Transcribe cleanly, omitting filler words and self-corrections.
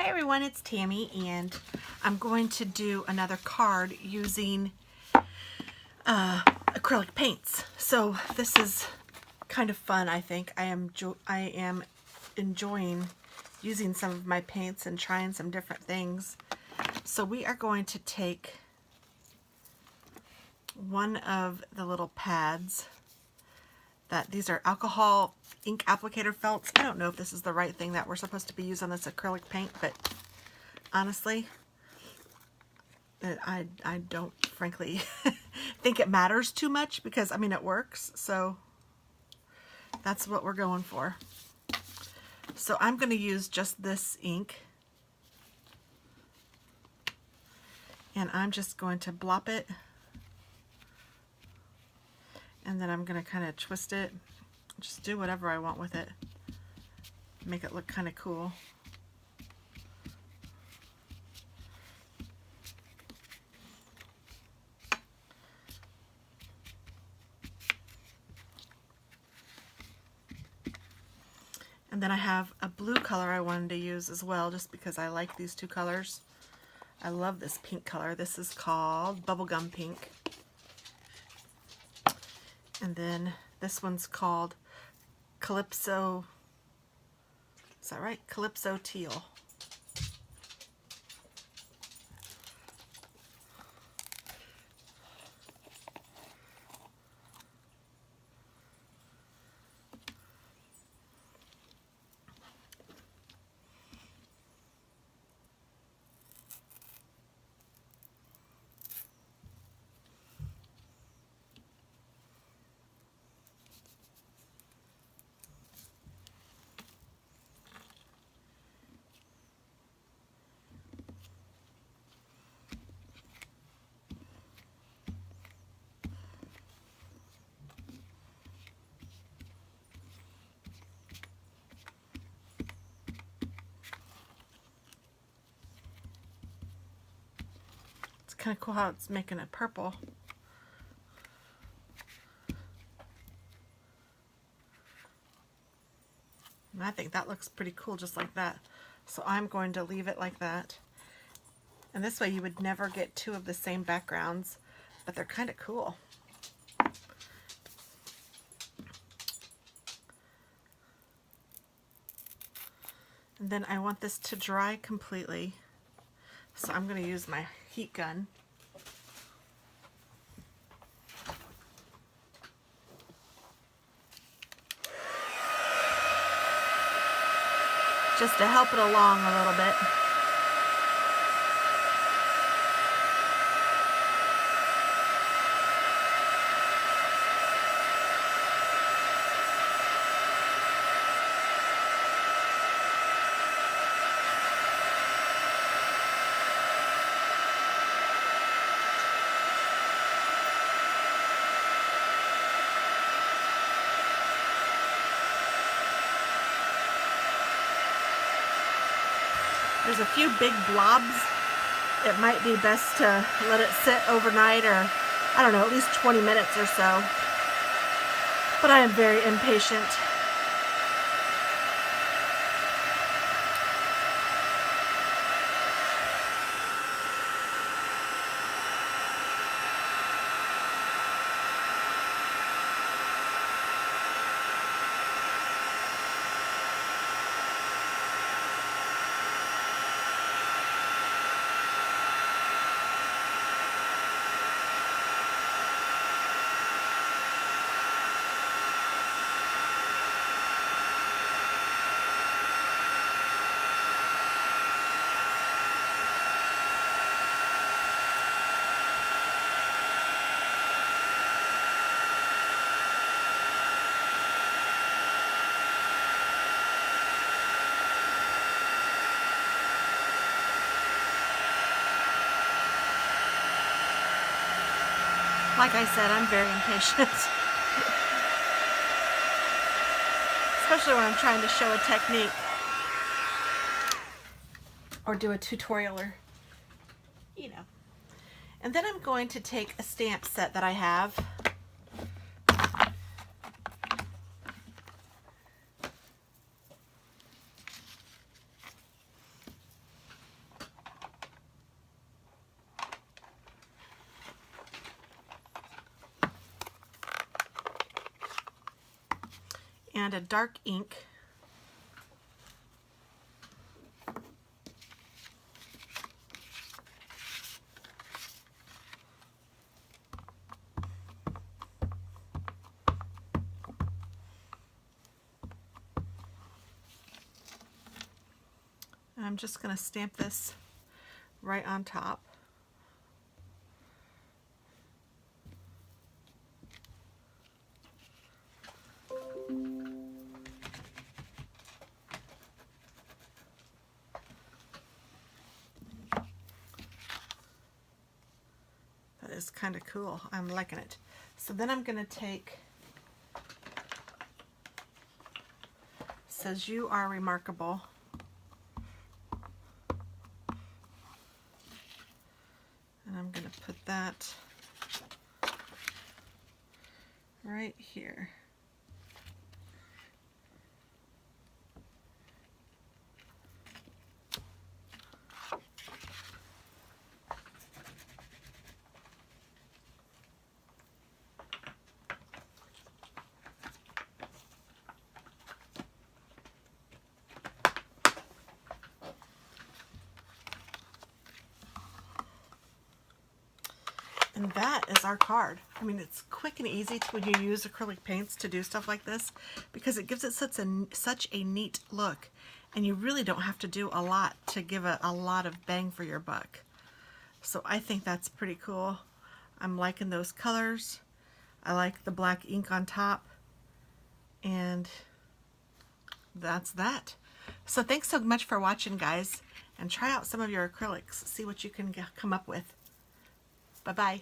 Hi everyone, it's Tammy, and I'm going to do another card using acrylic paints. So this is kind of fun, I think. I am enjoying using some of my paints and trying some different things. So we are going to take one of the little pads these are alcohol ink applicator felts. I don't know if this is the right thing that we're supposed to be using this acrylic paint, but honestly, I don't frankly think it matters too much because, I mean, it works, so that's what we're going for. So I'm going to use just this ink, and I'm just going to blop it, and then I'm going to kind of twist it, just do whatever I want with it, make it look kind of cool. And then I have a blue color I wanted to use as well, just because I like these two colors. I love this pink color. This is called Bubblegum Pink. And then this one's called Calypso, is that right? Calypso Teal. Kind of cool how it's making it purple. And I think that looks pretty cool just like that. So I'm going to leave it like that. And this way you would never get two of the same backgrounds, but they're kind of cool. And then I want this to dry completely. So I'm going to use my heat gun. Just to help it along a little bit. There's a few big blobs. It might be best to let it sit overnight, or I don't know, at least 20 minutes or so. But I am very impatient. Like I said, I'm very impatient. Especially when I'm trying to show a technique or do a tutorial, or, you know. And then I'm going to take a stamp set that I have. and a dark ink. And I'm just going to stamp this right on top. That is kind of cool. I'm liking it. So then I'm going to take, says you are remarkable. And I'm going to put that right here. And that is our card. I mean, it's quick and easy when you use acrylic paints to do stuff like this, because it gives it such a neat look, and you really don't have to do a lot to give it a lot of bang for your buck. So I think that's pretty cool. I'm liking those colors. I like the black ink on top, and that's that. So thanks so much for watching, guys, and try out some of your acrylics. See what you can come up with. Bye-bye.